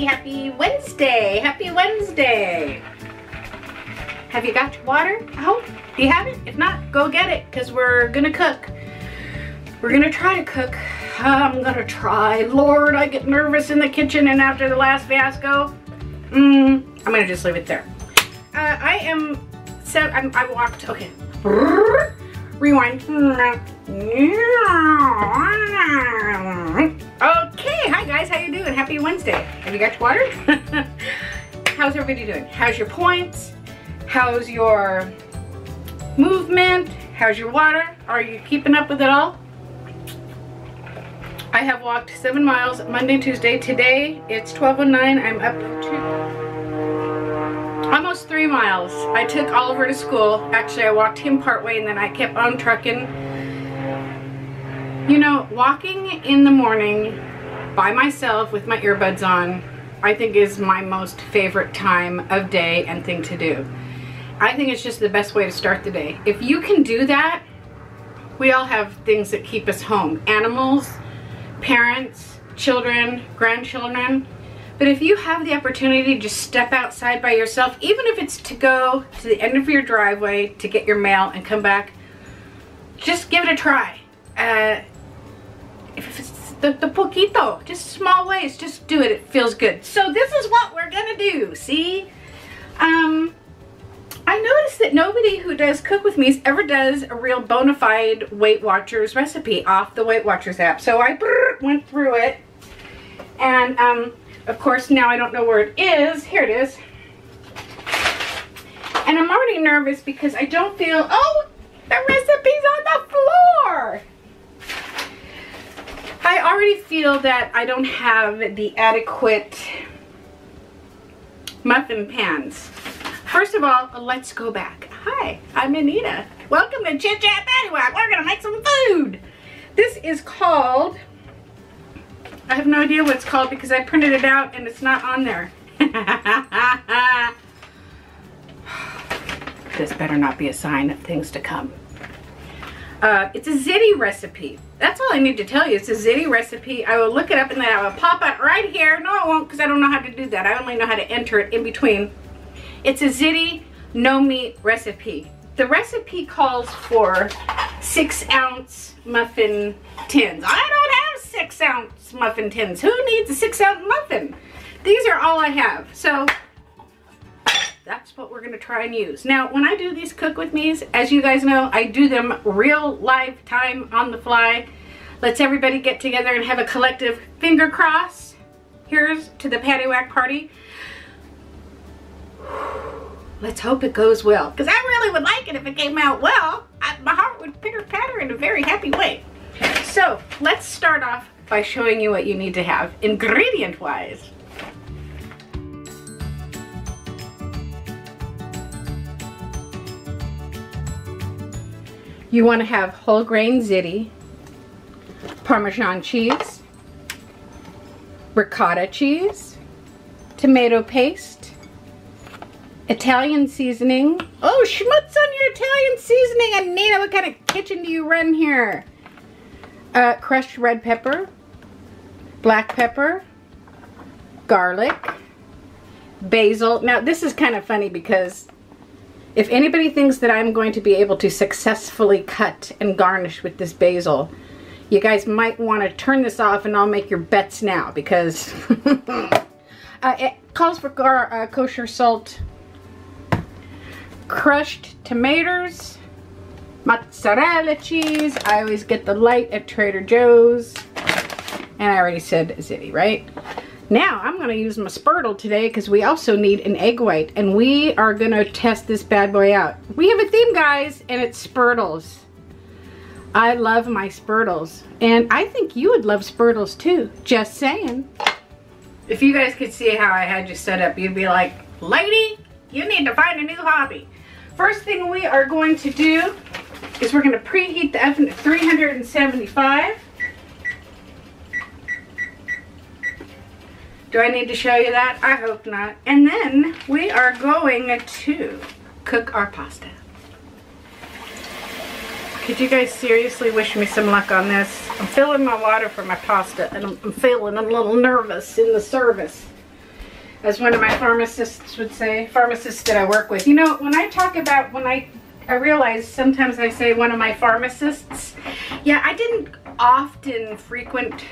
happy Wednesday. Happy Wednesday. Have you got your water? I hope. Do you have it? If not, go get it because we're gonna cook. We're gonna try to cook. I'm gonna try. Lord, I get nervous in the kitchen, and after the last fiasco, I'm gonna just leave it there. I walked, okay. Rewind. Okay, hi guys, how you doing? Happy Wednesday. Have you got your water? How's everybody doing? How's your points? How's your movement? How's your water? Are you keeping up with it all? I have walked 7 miles Monday, Tuesday. Today, it's 12:09. I'm up to almost 3 miles. I took Oliver to school. Actually, I walked him part way and then I kept on trucking. You know, walking in the morning by myself with my earbuds on, I think is my most favorite time of day and thing to do. I think it's just the best way to start the day. If you can do that, we all have things that keep us home. Animals, parents, children, grandchildren. But if you have the opportunity to just step outside by yourself, even if it's to go to the end of your driveway to get your mail and come back, just give it a try. If it's the poquito, just small ways, just do it. It feels good. So this is what we're gonna do, see? I noticed that nobody who does cook with me ever does a real bona fide Weight Watchers recipe off the Weight Watchers app. So I went through it, and of course now I don't know where it is. Here it is. And I'm already nervous because I don't feel, oh, the recipe's on the floor. I already feel that I don't have the adequate muffin pans. First of all, let's go back. Hi, I'm Anita. Welcome to Chit Chat Paddywhack. We're gonna make some food. This is called, I have no idea what it's called because I printed it out and it's not on there. This better not be a sign of things to come. It's a Ziti recipe. That's all I need to tell you. It's a Ziti recipe. I will look it up and then I will pop it right here. No, I won't because I don't know how to do that. I only know how to enter it in between. It's a Ziti no meat recipe. The recipe calls for 6-ounce muffin tins. I don't have 6-ounce muffin tins. Who needs a 6-ounce muffin? These are all I have. So that's what we're gonna try and use. Now, when I do these cook with me's, as you guys know, I do them real live time on the fly. Let's everybody get together and have a collective finger cross. Here's to the Paddywhack party. Let's hope it goes well, because I really would like it if it came out well. My heart would pitter-patter in a very happy way. So let's start off by showing you what you need to have ingredient-wise. You want to have whole grain Ziti, Parmesan cheese, ricotta cheese, tomato paste, Italian seasoning. Oh, schmutz on your Italian seasoning, Anita. What kind of kitchen do you run here? Crushed red pepper, black pepper, garlic, basil. Now, this is kind of funny because if anybody thinks that I'm going to be able to successfully cut and garnish with this basil, you guys might want to turn this off and I'll make your bets now because it calls for kosher salt, crushed tomatoes, mozzarella cheese. I always get the light at Trader Joe's. And I already said Ziti, right? Now I'm going to use my spurtle today because we also need an egg white. And we are going to test this bad boy out. We have a theme, guys, and it's spurtles. I love my spurtles. And I think you would love spurtles too. Just saying. If you guys could see how I had you set up, you'd be like, lady, you need to find a new hobby. First thing we are going to do is we're going to preheat the oven at 375. Do I need to show you that? I hope not. And then we are going to cook our pasta. Could you guys seriously wish me some luck on this? I'm filling my water for my pasta and I'm feeling a little nervous in the service. as one of my pharmacists would say, pharmacists that I work with. You know, when I talk about, I realize sometimes I say one of my pharmacists. Yeah, I didn't often frequent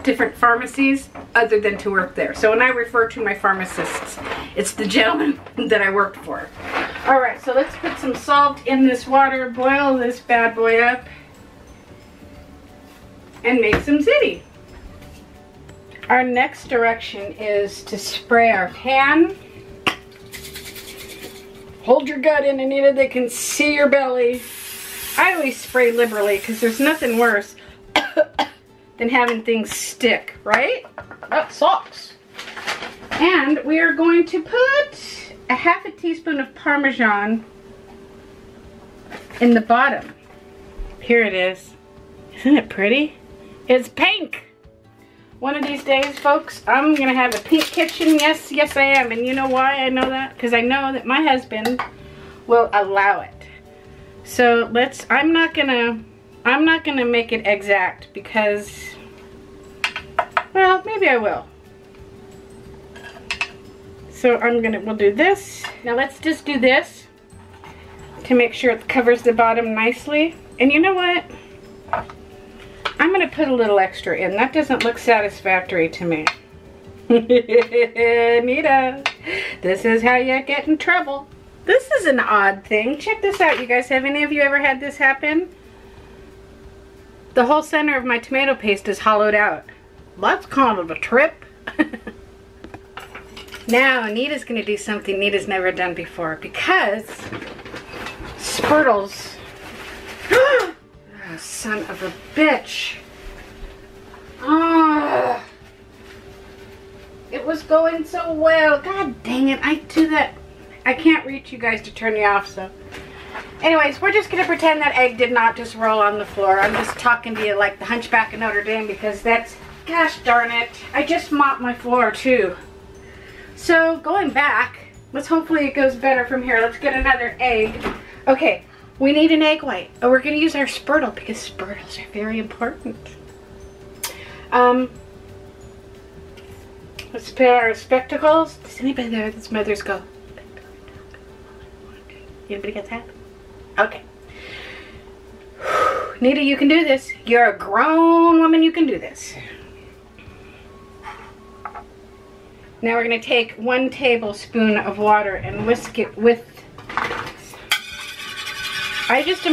different pharmacies other than to work there. So when I refer to my pharmacists, it's the gentleman that I worked for. All right, so let's put some salt in this water, boil this bad boy up, and make some ziti. Our next direction is to spray our pan. Hold your gut in, Anita, they can see your belly. I always spray liberally because there's nothing worse than having things stick, right? That sucks. And we are going to put a half a teaspoon of Parmesan in the bottom. Here it is. Isn't it pretty? It's pink. One of these days, folks, I'm gonna have a pink kitchen. Yes, yes I am. And you know why I know that? Because I know that my husband will allow it. So I'm not gonna make it exact because, well, maybe I will. So we'll do this. Now let's just do this to make sure it covers the bottom nicely. And you know what? I'm going to put a little extra in. That doesn't look satisfactory to me. Anita, this is how you get in trouble. This is an odd thing. Check this out, you guys. Have any of you ever had this happen? The whole center of my tomato paste is hollowed out. That's kind of a trip. Now, Anita's going to do something Anita's never done before because Spurtles. Oh, son of a bitch. Oh, it was going so well. God dang it. I do that. I can't reach you guys to turn you off, so. Anyways, we're just going to pretend that egg did not just roll on the floor. I'm just talking to you like the Hunchback of Notre Dame because that's, gosh darn it. I just mopped my floor too. So going back, hopefully it goes better from here. Let's get another egg. Okay, we need an egg white. Oh, we're going to use our Spurtle because Spurtles are very important. Let's put our spectacles. Does anybody there that's mothers go? Anybody get that? Okay. Nita, you can do this. You're a grown woman. You can do this. Now we're going to take 1 tablespoon of water and whisk it with.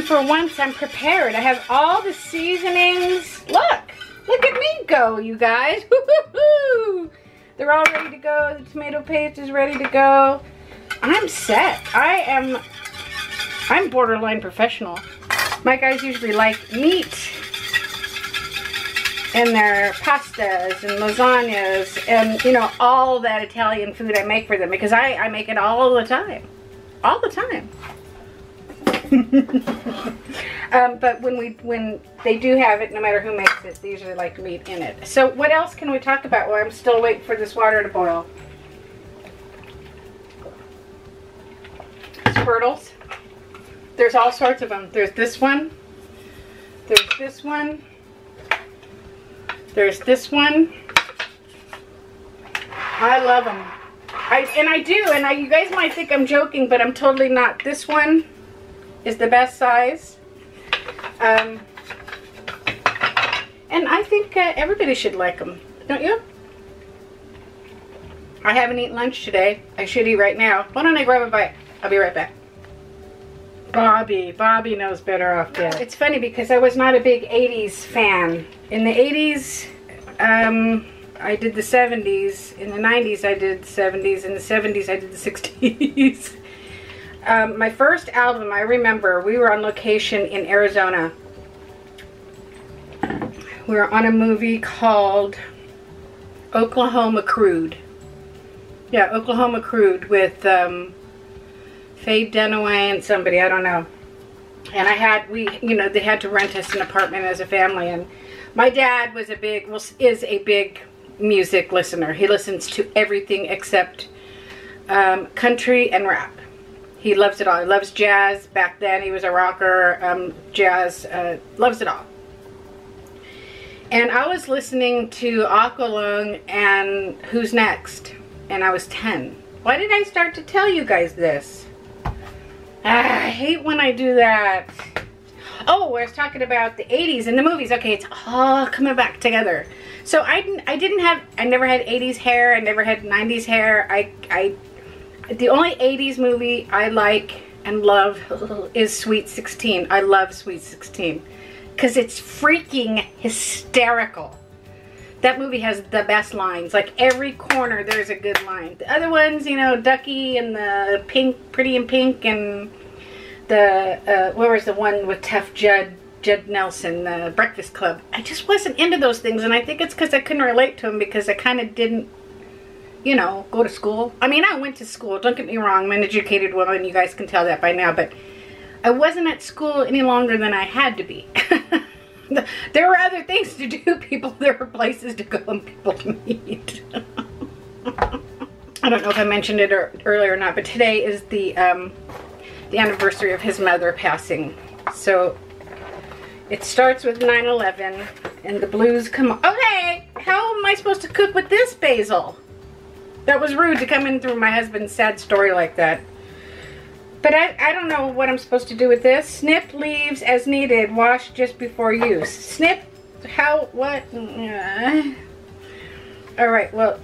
For once, I'm prepared. I have all the seasonings. Look at me go, you guys. Woo-hoo-hoo. They're all ready to go. The tomato paste is ready to go. I'm set. I'm borderline professional. My guys usually like meat in their pastas and lasagnas and, you know, all that Italian food I make for them because I make it all the time. All the time. But when they do have it, no matter who makes it, they usually like meat in it. So what else can we talk about while I'm still waiting for this water to boil? Spurtles. There's all sorts of them. There's this one. There's this one. There's this one. I love them. You guys might think I'm joking, but I'm totally not. This one is the best size. And I think everybody should like them, don't you? I haven't eaten lunch today. I should eat right now. Why don't I grab a bite? I'll be right back. Bobby knows better off dead. It's funny because I was not a big 80s fan. In the 80s, I did the 70s. In the 90s, I did the 70s. In the 70s, I did the 60s. My first album, I remember, we were on location in Arizona. We were on a movie called Oklahoma Crude. Yeah, Oklahoma Crude with Faye Dunaway and somebody, I don't know. And they had to rent us an apartment as a family. And my dad is a big music listener. He listens to everything except country and rap. He loves it all. He loves jazz. Back then he was a rocker. Jazz, loves it all. And I was listening to Aqualung and Who's Next, and I was 10. Why did I start to tell you guys this? I hate when I do that. Oh, I was talking about the 80s and the movies. Okay, it's all coming back together. So I never had 80s hair. I never had 90s hair. The only 80s movie I like and love is Sweet 16. I love Sweet 16 because it's freaking hysterical. That movie has the best lines. Like every corner there's a good line. The other ones, you know, Ducky and the Pink, Pretty in Pink, and the what was the one with Tough Judd Nelson, the Breakfast Club. I just wasn't into those things, and I think it's because I couldn't relate to them because I kind of didn't, you know, go to school. I mean, I went to school, don't get me wrong, I'm an educated woman, you guys can tell that by now, but I wasn't at school any longer than I had to be. There were other things to do, people. There were places to go and people to meet. I don't know if I mentioned it earlier or not, but today is the anniversary of his mother passing. So it starts with 9/11 and the blues come on. Okay, how am I supposed to cook with this basil? That was rude to come in through my husband's sad story like that. But I don't know what I'm supposed to do with this. Snip leaves as needed. Wash just before use. Snip, how, what? All right, well,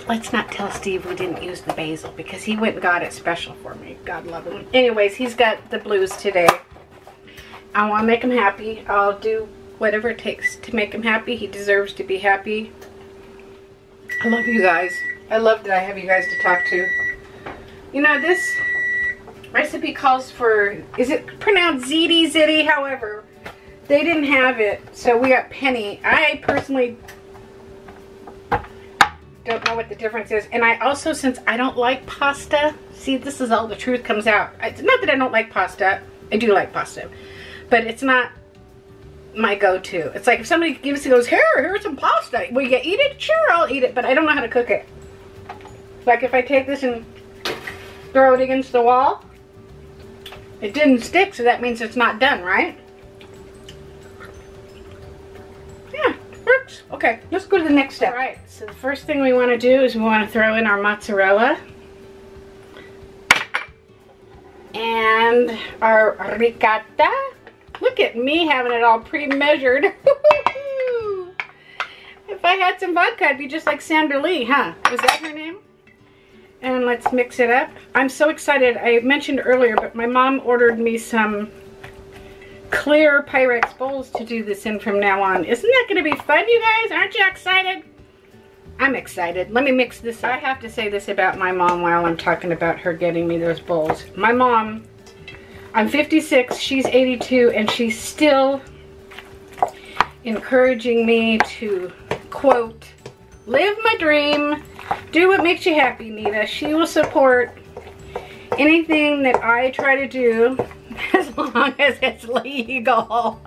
let's not tell Steve we didn't use the basil because he went and got it special for me. God love him. Anyways, he's got the blues today. I want to make him happy. I'll do whatever it takes to make him happy. He deserves to be happy. I love you guys. I love that I have you guys to talk to. You know, this recipe calls for, is it pronounced Ziti? However, they didn't have it, so we got penny. I personally don't know what the difference is. And I also, since I don't like pasta, see, this is all the truth comes out. It's not that I don't like pasta. I do like pasta. But it's not my go-to. It's like if somebody goes, here's some pasta. Will you eat it? Sure, I'll eat it, but I don't know how to cook it. Like if I take this and throw it against the wall, it didn't stick, so that means it's not done, right? Yeah, it works. Okay, let's go to the next step. All right, so the first thing we want to do is we want to throw in our mozzarella and our ricotta. Look at me having it all pre-measured. If I had some vodka, I'd be just like Sandra Lee, huh? Was that her name? And let's mix it up. I'm so excited. I mentioned earlier, but my mom ordered me some clear Pyrex bowls to do this in from now on. Isn't that going to be fun, you guys? Aren't you excited? I'm excited. Let me mix this up. I have to say this about my mom while I'm talking about her getting me those bowls. My mom, I'm 56, she's 82, and she's still encouraging me to, quote, live my dream, do what makes you happy, Anita. She will support anything that I try to do as long as it's legal.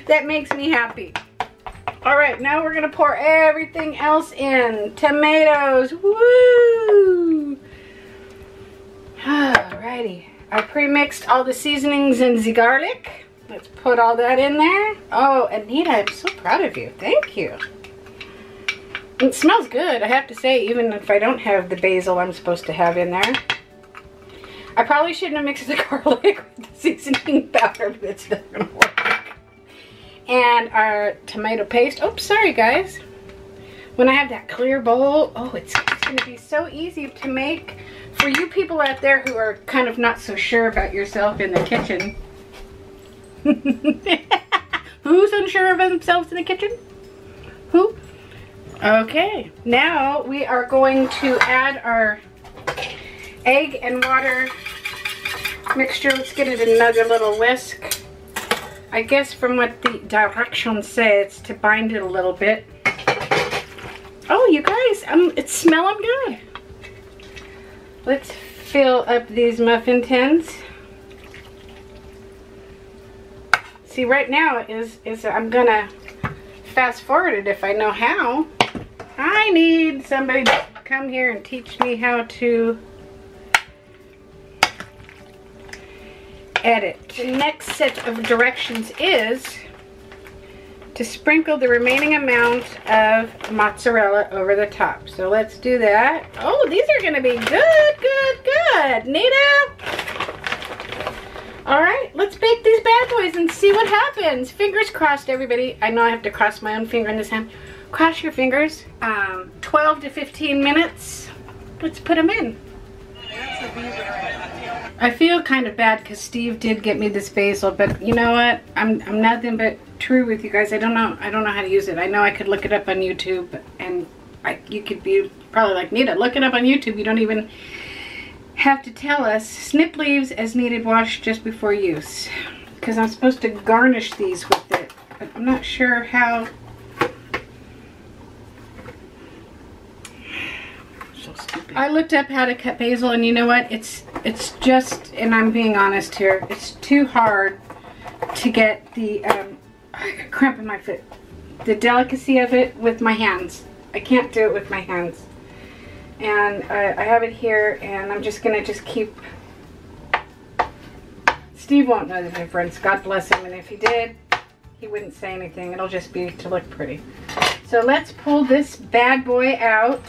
That makes me happy. All right, now we're gonna pour everything else in. Tomatoes, woo! Alrighty, I pre-mixed all the seasonings and the garlic. Let's put all that in there. Oh, Anita, I'm so proud of you. Thank you. It smells good, I have to say, even if I don't have the basil I'm supposed to have in there. I probably shouldn't have mixed the garlic with the seasoning powder, but it's still gonna work. And our tomato paste. Oops, sorry guys. When I have that clear bowl, oh, it's gonna be so easy to make. For you people out there who are kind of not so sure about yourself in the kitchen. Who's unsure of themselves in the kitchen? Who? Okay, now we are going to add our egg and water mixture. Let's get it another little whisk. I guess from what the directions say, it's to bind it a little bit. Oh, you guys, it's smelling good. Let's fill up these muffin tins. See, right now I'm gonna fast forward it if I know how. I need somebody to come here and teach me how to edit. The next set of directions is to sprinkle the remaining amount of mozzarella over the top. So let's do that. Oh, these are gonna be good, good, good. Nita? All right, let's bake these bad boys and see what happens. Fingers crossed, everybody. I know I have to cross my own finger in this hand. Cross your fingers. 12 to 15 minutes. Let's put them in. I feel kind of bad because Steve did get me this basil, but you know what? I'm nothing but true with you guys. I don't know how to use it. I know I could look it up on YouTube, and you could be probably like, Nita, look it up on YouTube. You don't even have to tell us. Snip leaves as needed, wash just before use. Because I'm supposed to garnish these with it, but I'm not sure how. So stupid. I looked up how to cut basil, and you know what? It's just, and I'm being honest here, it's too hard to get the I got cramp in my foot. The delicacy of it with my hands. I can't do it with my hands. And I have it here, and I'm just gonna keep. Steve won't know the difference, God bless him, and if he did, he wouldn't say anything. It'll just be to look pretty. So let's pull this bad boy out.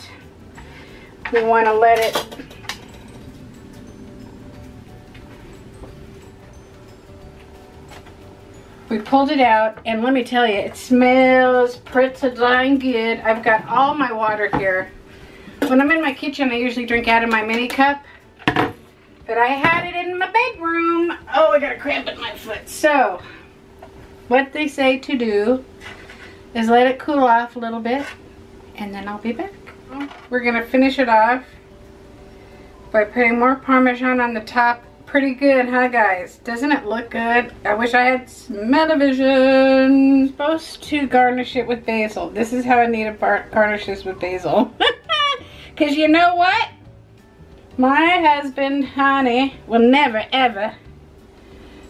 We want to let it we pulled it out, and let me tell you, it smells pretty dang good. I've got all my water here. When I'm in my kitchen, I usually drink out of my mini cup, but I had it in my bedroom. Oh, I got a cramp in my foot. So, what they say to do is let it cool off a little bit, and then I'll be back. We're gonna finish it off by putting more Parmesan on the top. Pretty good, huh guys? Doesn't it look good? I wish I had smell-o-vision. Supposed to garnish it with basil. This is how Anita garnishes with basil. Because you know what? My husband, honey, will never ever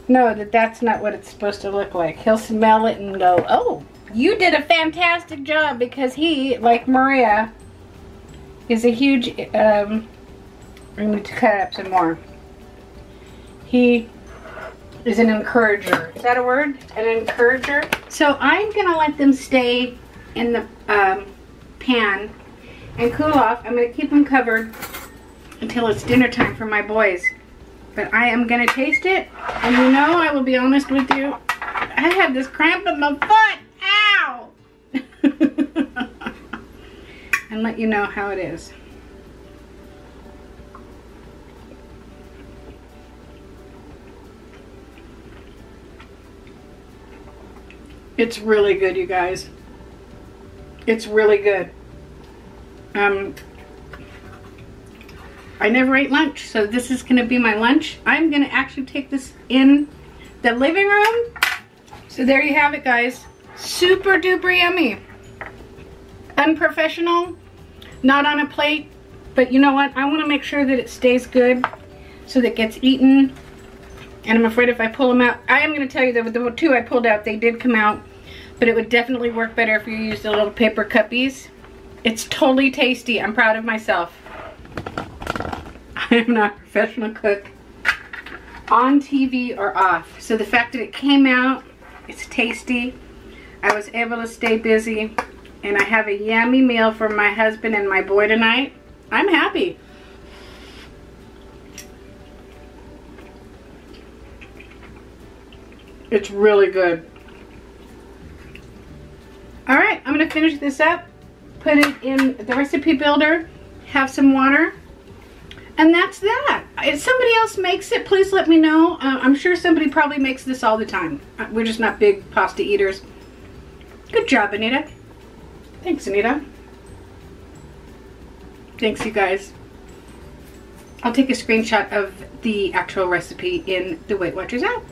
know that that's not what it's supposed to look like. He'll smell it and go, oh, you did a fantastic job, because he, like Maria, is a huge, we need to cut up some more. He is an encourager. Is that a word? An encourager? So I'm gonna let them stay in the pan and cool off. I'm gonna keep them covered until it's dinner time for my boys. But I am gonna taste it, and you know, I will be honest with you, I have this cramp in my foot. Ow! And let you know how it is. It's really good, you guys. It's really good. I never ate lunch, so this is gonna be my lunch. I'm gonna actually take this in the living room. So there you have it, guys. Super duper yummy. Unprofessional, not on a plate, but you know what? I wanna make sure that it stays good so that it gets eaten. And I'm afraid if I pull them out, I am gonna tell you that the two I pulled out, they did come out, but it would definitely work better if you used the little paper cuppies. It's totally tasty. I'm proud of myself. I am not a professional cook, on TV or off. So the fact that it came out, it's tasty. I was able to stay busy, and I have a yummy meal for my husband and my boy tonight. I'm happy. It's really good. All right, I'm gonna finish this up, put it in the recipe builder, have some water, and that's that. If somebody else makes it, please let me know. I'm sure somebody probably makes this all the time. We're just not big pasta eaters. Good job, Anita. Thanks, Anita. Thanks, you guys. I'll take a screenshot of the actual recipe in the Weight Watchers app.